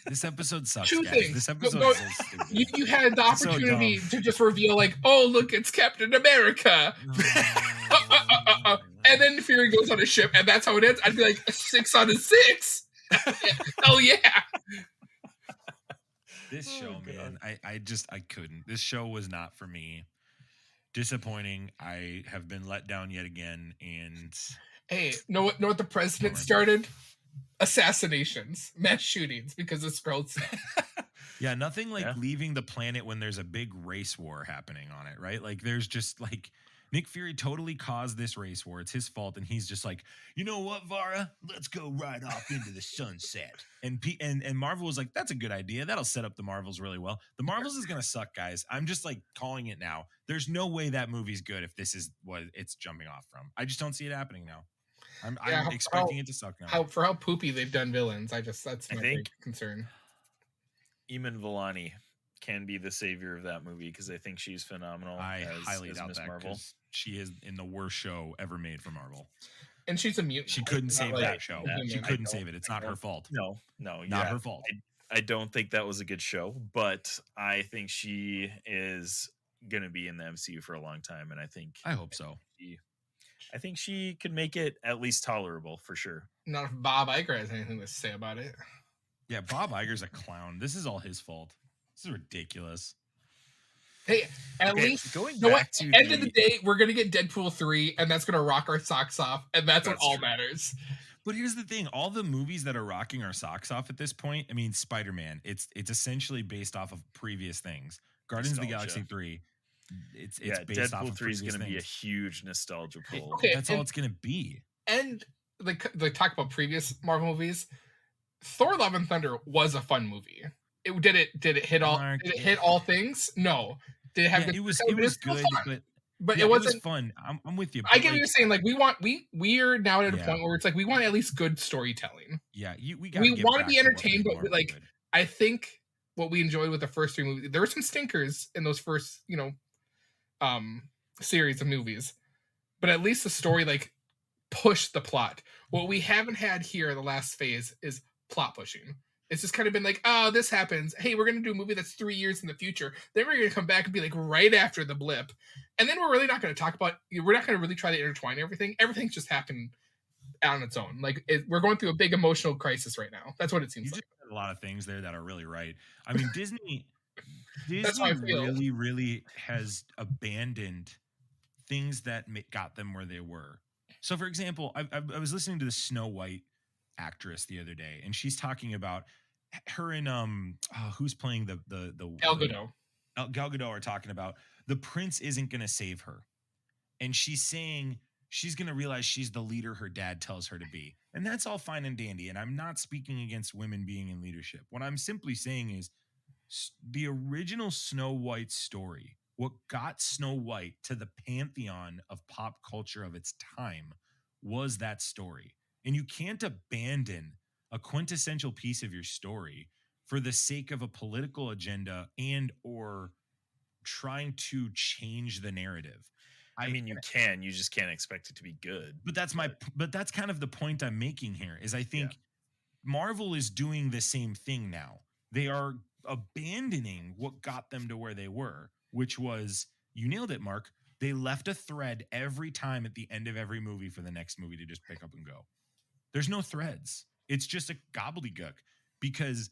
This episode sucks, Two guys. things. This episode is so stupid. You had the opportunity to just reveal like, oh look, it's Captain America. And then Fury goes on a ship, and that's how it ends. I'd be like, 6 out of 6. Hell yeah. This show, man, I couldn't. This show was not for me. Disappointing. I have been let down yet again. And hey, know what the president started? Assassinations, mass shootings because of Skrulls. Yeah, nothing like leaving the planet when there's a big race war happening on it, right? Like there's just like Nick Fury totally caused this race war. It's his fault, and he's just like, you know what, Vara? Let's go right off into the sunset. And Marvel was like, that's a good idea. That'll set up the Marvels really well. The Marvels is gonna suck, guys. I'm just like calling it now. There's no way that movie's good if this is what it's jumping off from. I just don't see it happening now. I'm expecting it to suck now. How poopy they've done villains. That's my big concern. Iman Vellani can be the savior of that movie because I think she's phenomenal. I highly doubt that because she is in the worst show ever made for Marvel. And she's a mutant. She couldn't save that show. She couldn't save it. It's not her fault. No, not her fault. I don't think that was a good show, but I think she is going to be in the MCU for a long time, and I hope so. I think she could make it at least tolerable for sure. Not if Bob Iger has anything to say about it. Yeah, Bob Iger's a clown. This is all his fault. This is ridiculous. Hey, at least going back to end of the day, we're gonna get Deadpool 3, and that's gonna rock our socks off, and that's what all matters. But here's the thing: all the movies that are rocking our socks off at this point, I mean, Spider-Man, it's essentially based off of previous things. Guardians of the Galaxy 3. It's based off of Deadpool 3 is going to be a huge nostalgia pull. Okay, that's all it's going to be. And they talk about previous Marvel movies. Thor: Love and Thunder was a fun movie. Did it hit all things? No. Did it have? It was good, but it wasn't fun. I'm with you. I get what you're saying. Like we're now at a point where it's like we want at least good storytelling. Yeah, we want to be entertained, but like good. I think what we enjoyed with the first 3 movies, there were some stinkers in those first series of movies, but at least the story like pushed the plot. What we haven't had here in the last phase is plot pushing. It's just kind of been like, oh, this happens. Hey, we're going to do a movie that's 3 years in the future. Then we're going to come back and be like right after the blip. And then we're really not going to talk about, we're not going to really try to intertwine everything. Everything's just happened on its own. Like we're going through a big emotional crisis right now. That's what it seems like. Just said a lot of things there that are really right. I mean, Disney really, really has abandoned things that got them where they were. So, for example, I was listening to the Snow White actress the other day, and she's talking about her and who's playing the Gal Gadot. Gal Gadot are talking about the prince isn't going to save her, and she's saying she's going to realize she's the leader her dad tells her to be, and that's all fine and dandy. And I'm not speaking against women being in leadership. What I'm simply saying is the original Snow White story, what got Snow White to the pantheon of pop culture of its time, was that story. And you can't abandon a quintessential piece of your story for the sake of a political agenda and or trying to change the narrative. I mean, you just can't expect it to be good. But that's kind of the point I'm making here is I think Marvel is doing the same thing now. They are abandoning what got them to where they were, which was, you nailed it, Mark. They left a thread every time at the end of every movie for the next movie to just pick up and go. There's no threads. It's just a gobbledygook, because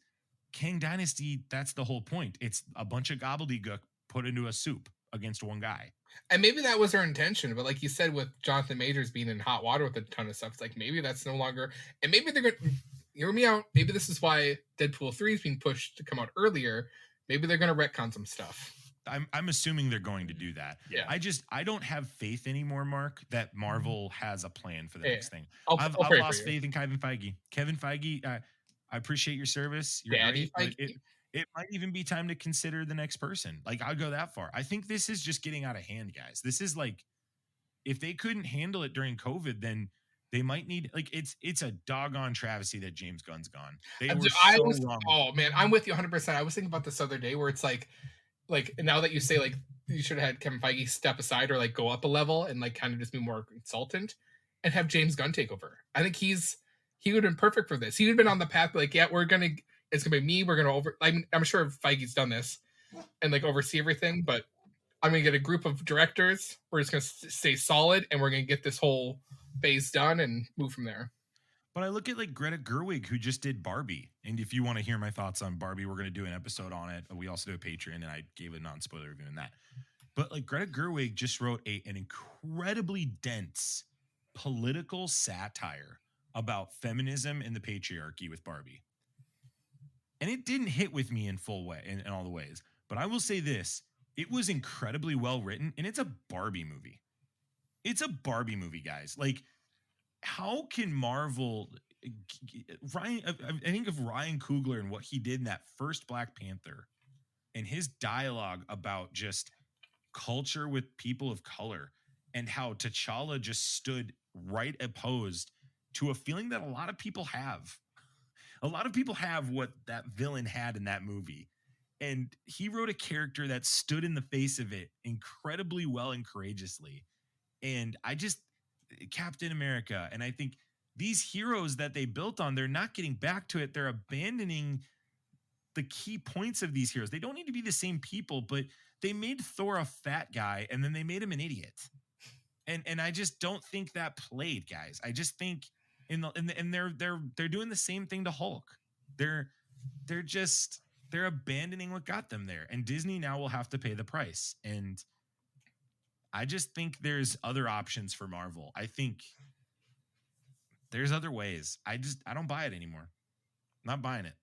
Kang Dynasty, that's the whole point. It's a bunch of gobbledygook put into a soup against one guy. And maybe that was their intention, but like you said, with Jonathan Majors being in hot water with a ton of stuff, it's like maybe that's no longer, and maybe they're going to hear me out. Maybe this is why Deadpool 3 is being pushed to come out earlier. Maybe they're going to retcon some stuff. I'm assuming they're going to do that. Yeah. I don't have faith anymore, Mark, that Marvel has a plan for the next thing. I've pray lost faith in Kevin Feige. Kevin Feige, I appreciate your service. You're Daddy great. Feige. It might even be time to consider the next person. Like, I'll go that far. I think this is just getting out of hand, guys. This is like, if they couldn't handle it during COVID, then they might need, like, it's a doggone travesty that James Gunn's gone. They were wrong. Oh man, I'm with you 100%. I was thinking about this other day where it's like now that you say like you should have had Kevin Feige step aside or like go up a level and like kind of just be more consultant and have James Gunn take over. I think he would have been perfect for this. He would have been on the path like, yeah, it's gonna be me. We're gonna I'm sure Feige's done this and like oversee everything, but I'm gonna get a group of directors. We're just gonna stay solid and we're gonna get this whole phase done and move from there. But I look at like Greta Gerwig, who just did Barbie. And if you want to hear my thoughts on Barbie, we're going to do an episode on it. We also do a Patreon, and I gave a non-spoiler review in that. But like Greta Gerwig just wrote an incredibly dense political satire about feminism and the patriarchy with Barbie. And it didn't hit with me in full way, in all the ways. But I will say this, it was incredibly well written, and it's a Barbie movie. It's a Barbie movie, guys. Like, how can Marvel, I think of Ryan Coogler and what he did in that first Black Panther and his dialogue about just culture with people of color and how T'Challa just stood right opposed to a feeling that a lot of people have. A lot of people have what that villain had in that movie. And he wrote a character that stood in the face of it incredibly well and courageously. And Captain America. And I think these heroes that they built on, they're not getting back to it. They're abandoning the key points of these heroes. They don't need to be the same people, but they made Thor a fat guy and then they made him an idiot. And I just don't think that played, guys. I just think they're doing the same thing to Hulk. They're abandoning what got them there. And Disney now will have to pay the price. And I just think there's other options for Marvel. I think there's other ways. I don't buy it anymore. I'm not buying it.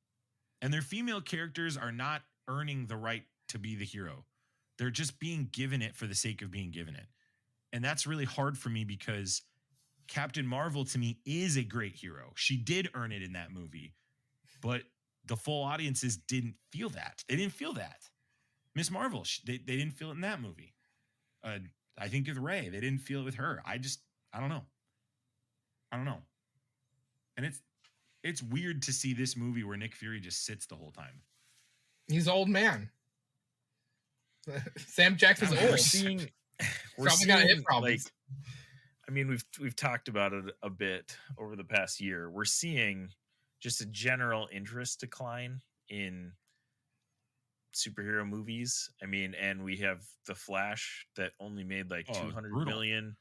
And their female characters are not earning the right to be the hero. They're just being given it for the sake of being given it. And that's really hard for me because Captain Marvel to me is a great hero. She did earn it in that movie, but the full audiences didn't feel that. They didn't feel that. Miss Marvel, they didn't feel it in that movie. I think with Rey, they didn't feel it with her. I don't know. And it's weird to see this movie where Nick Fury just sits the whole time. He's an old man. Sam Jackson's old. We're seeing got hip problems. Like, I mean, we've talked about it a bit over the past year. We're seeing just a general interest decline in superhero movies. I mean, and we have The Flash that only made like 200 million.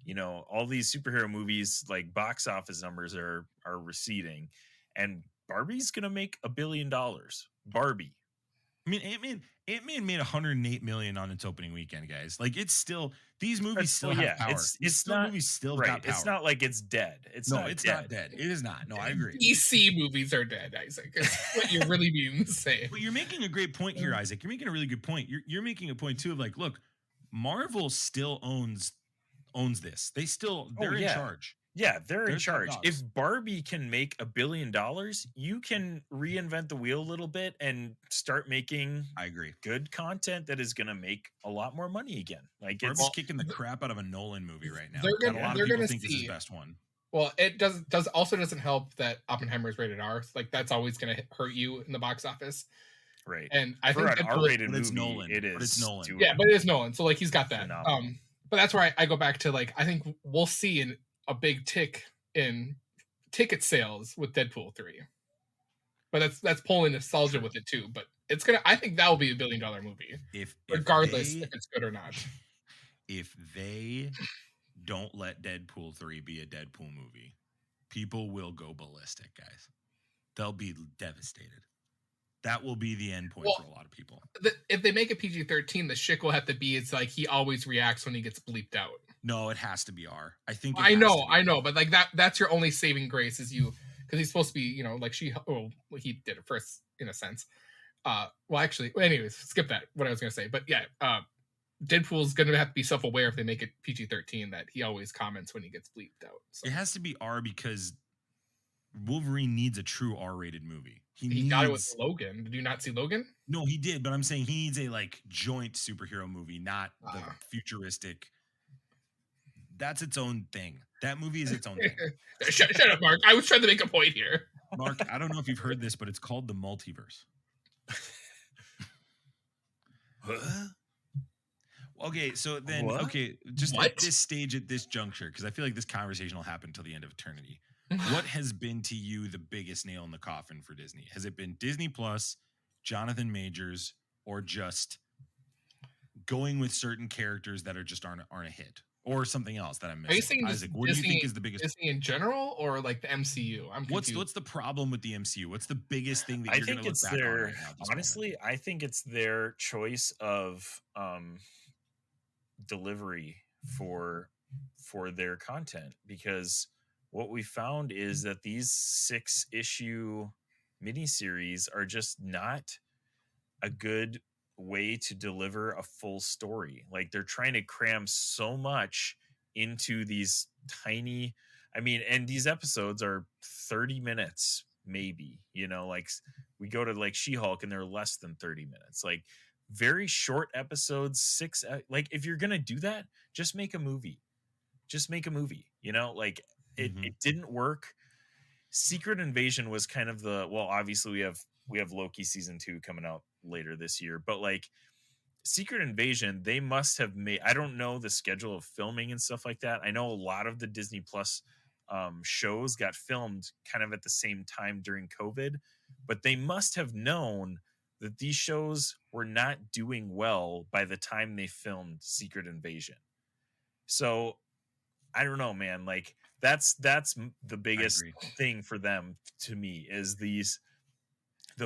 You know, all these superhero movies, like box office numbers are receding, and Barbie's gonna make $1 billion. Barbie. I mean, Ant-Man made 108 million on its opening weekend, guys. Like, it's still, these movies still have power. Movies still got power. It's not like it's dead. It's not dead. It is not. No, I agree. DC movies are dead, Isaac. That's what you're really meaning to say. But you're making a great point here, Isaac. You're making a really good point. You're making a point too of like, look, Marvel still owns this. They're in charge. Yeah, they're in charge. If Barbie can make $1 billion, you can reinvent the wheel a little bit and start making good content that is going to make a lot more money again. Like, Barbie's kicking the crap out of a Nolan movie right now. A lot of people think this is the best one. Well, it doesn't help that Oppenheimer is rated R. Like that's always going to hurt you in the box office. Right. And I For think an Deadpool R-rated But it's movie, Nolan. it But it's is Nolan. doing yeah, but it is Nolan, so like he's got that. phenomenal. But that's where I go back to like I think we'll see a big tick in ticket sales with Deadpool 3. But that's pulling nostalgia with it too. But I think that will be $1 billion movie, regardless if it's good or not. If they don't let Deadpool 3 be a Deadpool movie, people will go ballistic, guys. They'll be devastated. That will be the end point for a lot of people. If they make it PG-13, the shtick will have to be it's like he always reacts when he gets bleeped out. No, it has to be R. I think. I know, but like that's your only saving grace is you because he's supposed to be, like he did it first in a sense. Anyways, skip that. What I was gonna say, but yeah, Deadpool's gonna have to be self-aware if they make it PG-13 that he always comments when he gets bleeped out. So. It has to be R because Wolverine needs a true R-rated movie. He got it with Logan. Did you not see Logan? No, he did, but I'm saying he needs a like joint superhero movie, not the futuristic. That's its own thing. That movie is its own thing. Shut up, Mark. I was trying to make a point here. Mark, I don't know if you've heard this, but it's called the multiverse. Okay, so then, just at this stage, at this juncture, because I feel like this conversation will happen till the end of eternity. What has been to you the biggest nail in the coffin for Disney? Has it been Disney Plus, Jonathan Majors, or just going with certain characters that are just aren't a hit, or something else that I'm missing? Are you saying Isaac, what do you think is the biggest? Disney in general, or like the MCU? I'm confused. What's the problem with the MCU? What's the biggest thing that I you're going think to look it's back their on right now? honestly, I think it's their choice of delivery for their content, because what we found is that these 6-issue miniseries are just not a good way to deliver a full story. Like they're trying to cram so much into these tiny, and these episodes are 30 minutes maybe, like we go to like She-Hulk and they're less than 30 minutes. Like very short episodes, like if you're going to do that, just make a movie. Like it didn't work. Secret Invasion was kind of obviously we have Loki season 2 coming out later this year, but like Secret Invasion, they must have made, I don't know the schedule of filming and stuff like that. I know a lot of the Disney Plus shows got filmed kind of at the same time during COVID, but they must have known that these shows were not doing well by the time they filmed Secret Invasion. So I don't know, man. Like that's the biggest thing for them to me is the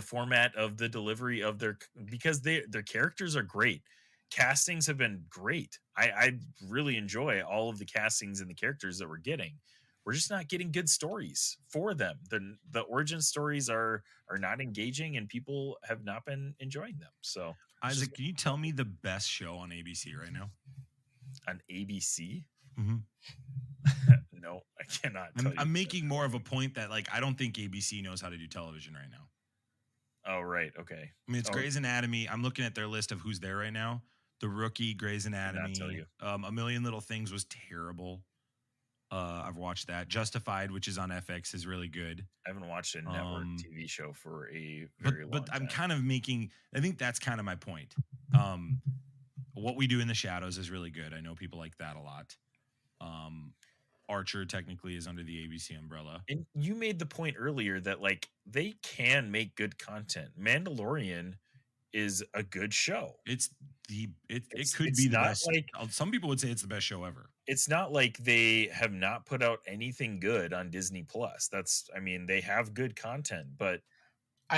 format of the delivery of because their characters are great. Castings have been great. I really enjoy all of the castings and the characters that we're getting. We're just not getting good stories for them. The origin stories are not engaging and people have not been enjoying them. So Isaac, can you tell me the best show on ABC right now? On ABC? Mm-hmm. No, I cannot. I'm making more of a point that like I don't think ABC knows how to do television right now. Oh, right. Okay. It's Grey's Anatomy. I'm looking at their list of who's there right now. The Rookie, Grey's Anatomy. Tell you. A Million Little Things was terrible. I've watched that. Justified, which is on FX, is really good. I haven't watched a network TV show for a very long time. But I'm kind of I think that's kind of my point. What We Do in the Shadows is really good. I know people like that a lot. Archer technically is under the ABC umbrella. And you made the point earlier that like they can make good content. Mandalorian is a good show. It could be the best. Like, some people would say it's the best show ever. It's not like they have not put out anything good on Disney Plus. They have good content, but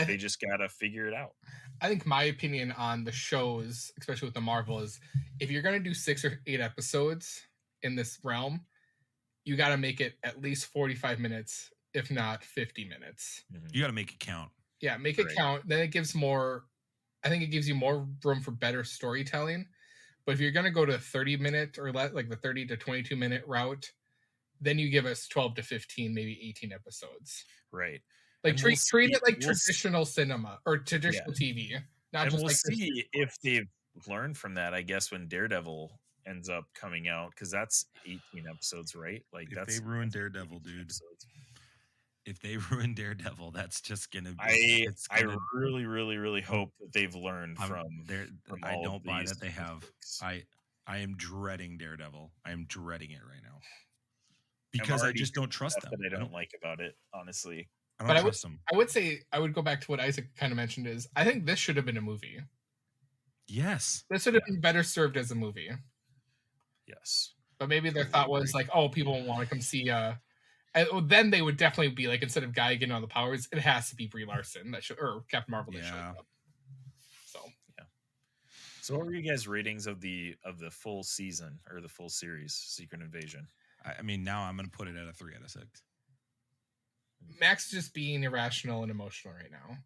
they just gotta figure it out. I think my opinion on the shows, especially with the Marvel, is if you're gonna do 6 or 8 episodes in this realm, you got to make it at least 45 minutes, if not 50 minutes. You got to make it count. Yeah, make it count. Then it gives more, I think it gives you more room for better storytelling. But if you're going to go to 30-minute or like the 30 to 22-minute route, then you give us 12 to 15, maybe 18 episodes. Right. Like treat it like traditional cinema or traditional TV. Not and just we'll like see if they've learned from that, I guess, when Daredevil ends up coming out, because that's 18 episodes, right? Like If that's they ruin that's Daredevil, 18 dude. episodes. If they ruin Daredevil, that's just gonna be. I really, really, really hope that they've learned from I all don't of buy these that they have. mistakes. I am dreading Daredevil. I am dreading it right now I'm because I already just don't hearing trust stuff them. that I don't like about it, honestly. I But don't trust them. I would say I would go back to what Isaac kind of mentioned is I think this should have been a movie. Yes. This should have been better served as a movie. Yes. But maybe their Totally thought was agree. like, oh, people won't want to come see. Then they would definitely be like, instead of Guy getting all the powers, it has to be Brie Larson that should, or Captain Marvel that shows up. So what were you guys' ratings of the full season or the full series, Secret Invasion? I mean, now I'm gonna put it at a 3 out of 6. Max is just being irrational and emotional right now.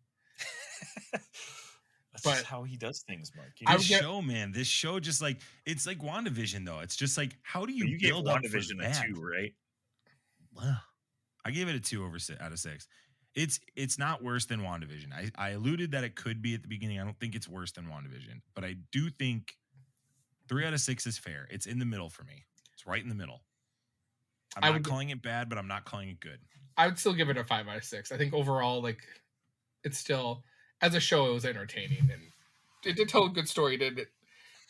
That's just how he does things, Mark. This show just like, it's like WandaVision though. It's just like, how do you gave build up for WandaVision that? a 2, right? Well, I gave it a 2 out of 6. It's not worse than WandaVision. I alluded that it could be at the beginning. I don't think it's worse than WandaVision, but I do think 3 out of 6 is fair. It's in the middle for me. It's right in the middle. I'm not calling it bad, but I'm not calling it good. I would still give it a 5 out of 6. I think overall, like, it's still, as a show, it was entertaining and it did tell a good story. Did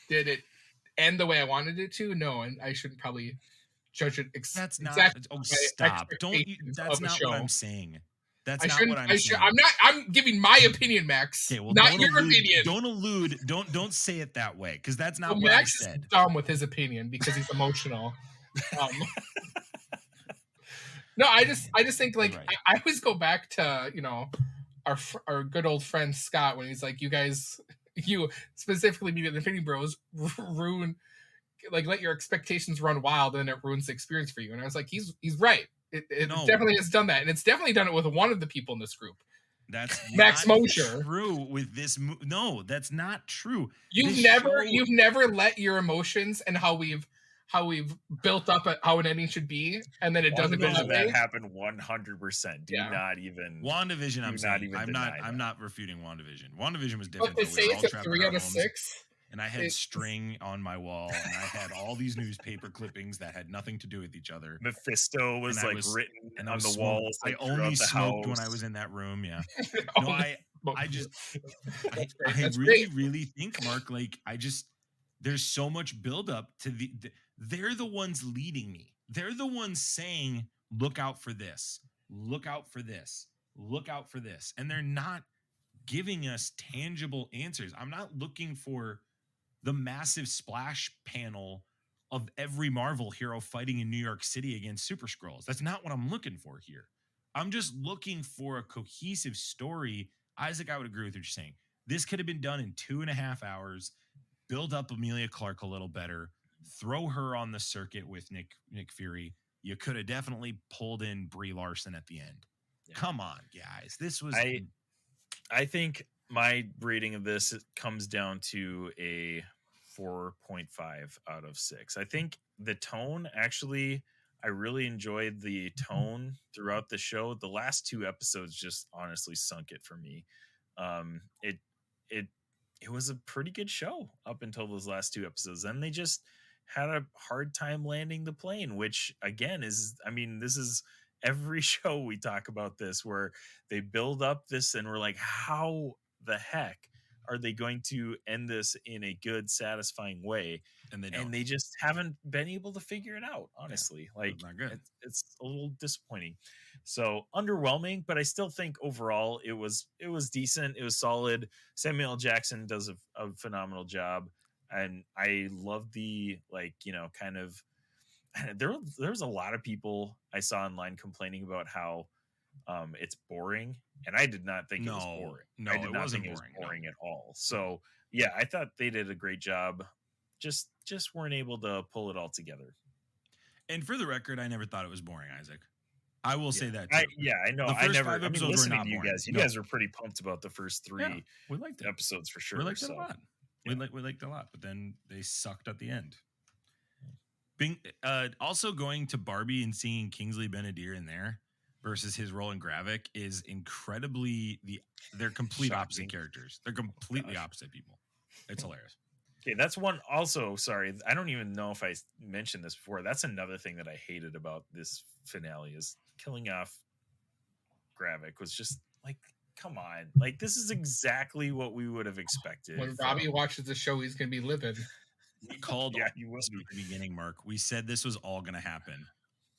it end the way I wanted it to? No, and I shouldn't probably judge it. That's not. Exactly. Oh, stop! Don't. That's not what I'm saying. That's not what I'm saying. I'm giving my opinion, Max. Okay, well, not your opinion. Don't say it that way, because that's not what Max I said. Is dumb with his opinion because he's emotional. No, I just think like right. I always go back to our good old friend Scott when he's like, you specifically me the Infinity Bros ruin, like, let your expectations run wild and it ruins the experience for you. And I was like, he's right. It definitely has done that, and it's definitely done it with one of the people in this group. That's Max Mosher. True with this. No, that's not true. You've never let your emotions and how we've built up how an ending should be, and then it doesn't go that way. That happened 100%. Do not even WandaVision. I'm not refuting WandaVision. WandaVision was different. But they say it's a 3 out of 6. And I had string on my wall, and I had all these newspaper clippings that had nothing to do with each other. Mephisto was written on the walls. I only smoked when I was in that room. Yeah. No, I really think, Mark, like, there's so much buildup to they're the ones leading me. They're the ones saying, look out for this, look out for this, look out for this. And they're not giving us tangible answers. I'm not looking for the massive splash panel of every Marvel hero fighting in New York City against Super Skrulls. That's not what I'm looking for here. I'm just looking for a cohesive story. Isaac, I would agree with what you're saying. This could have been done in 2.5 hours. Build up Emilia Clarke a little better. Throw her on the circuit with Nick Fury. You could have definitely pulled in Brie Larson at the end. Yeah. Come on, guys. This was... I think my rating of this comes down to a 4.5 out of 6. I think the tone, actually, I really enjoyed the tone throughout the show. The last 2 episodes just honestly sunk it for me. It was a pretty good show up until those last 2 episodes. Then they just had a hard time landing the plane, which again this is every show we talk about this, where they build up this and we're like, how the heck are they going to end this in a good, satisfying way? And they just haven't been able to figure it out, honestly. Yeah, like, not good. It's a little disappointing. So underwhelming, but I still think overall it was decent. It was solid. Samuel L. Jackson does a phenomenal job. And I love the, kind of, there's a lot of people I saw online complaining about how it's boring, and I did not think it was boring. No, I did not think it was boring at all. So yeah, I thought they did a great job. Just weren't able to pull it all together. And for the record, I never thought it was boring, Isaac. I will say that too. I know. The first 5 episodes were not boring. You guys were pretty pumped about the first 3 we liked it. episodes for sure. We liked it a lot. Yeah. We liked it a lot, but then they sucked at the end. Also going to Barbie and seeing Kingsley Ben-Adir in there versus his role in Gravik is incredibly they're complete opposite characters. They're completely opposite people. It's hilarious. Okay, that's one. Also, sorry, I don't even know if I mentioned this before. That's another thing that I hated about this finale is killing off Gravik was just like, come on, like this is exactly what we would have expected. When Robbie watches the show, he's gonna be livid. We called Yeah, all you will this be. at the beginning, Mark. We said this was all going to happen.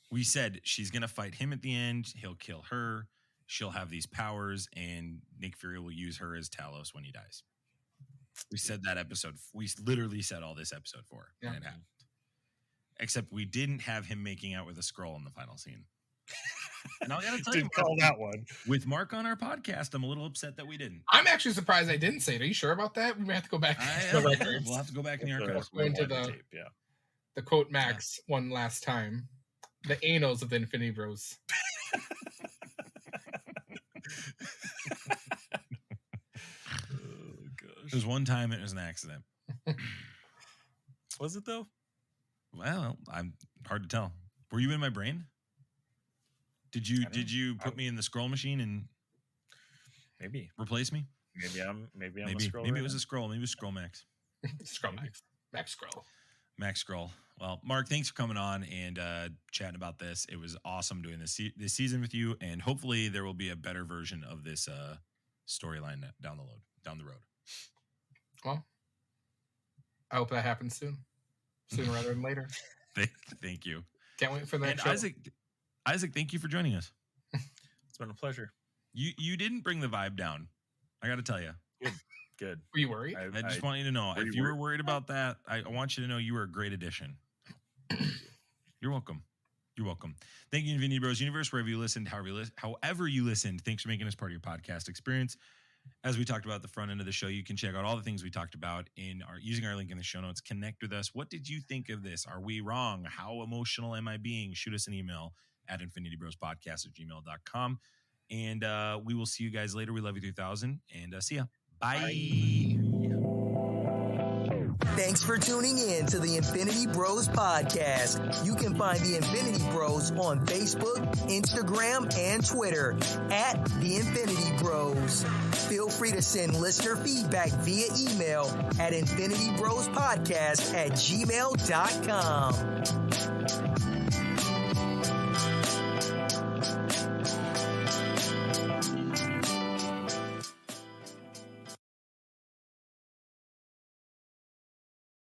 We said she's going to fight him at the end. He'll kill her. She'll have these powers, and Nick Fury will use her as Talos when he dies. We said that episode. We literally said all this episode 4, and it happened. Except we didn't have him making out with a Skrull in the final scene. And I gotta tell you, Didn't call that one. with Mark on our podcast, I'm a little upset that we didn't. I'm actually surprised I didn't say it. Are you sure about that? We may have to go back to the records. We'll have to go back in the archives. Go into Rewind the- tape, yeah. The quote Max one last time. The anals of the Infinity Bros. Oh gosh. There's one time it was an accident. Was it though? Well, I'm hard to tell. Were you in my brain? Did you put me in the scroll machine and Maybe. replace me? Maybe I'm Maybe a scroll. maybe it was a scroll. Maybe it was Scroll Max. Skrull Max. Max Skrull. Max Scroll. Well, Mark, thanks for coming on and chatting about this. It was awesome doing this season with you, and hopefully there will be a better version of this storyline down the road. Well, I hope that happens soon. Sooner rather than later. Thank you. Can't wait for that And show. Isaac, thank you for joining us. It's been a pleasure. You didn't bring the vibe down. I got to tell you. Good. Were you worried? I just want you to know, were if you you were worried about that, I want you to know you were a great addition. You're welcome. You're welcome. Thank you, Infinity Bros Universe, wherever you listened, however you listened. Thanks for making us part of your podcast experience. As we talked about at the front end of the show, you can check out all the things we talked about using our link in the show notes. Connect with us. What did you think of this? Are we wrong? How emotional am I being? Shoot us an email at infinitybrospodcast@gmail.com. And we will see you guys later. We love you 3000 and see ya. Bye. Thanks for tuning in to the Infinity Bros podcast. You can find the Infinity Bros on Facebook, Instagram, and Twitter at the Infinity Bros. Feel free to send listener feedback via email at infinitybrospodcast@gmail.com.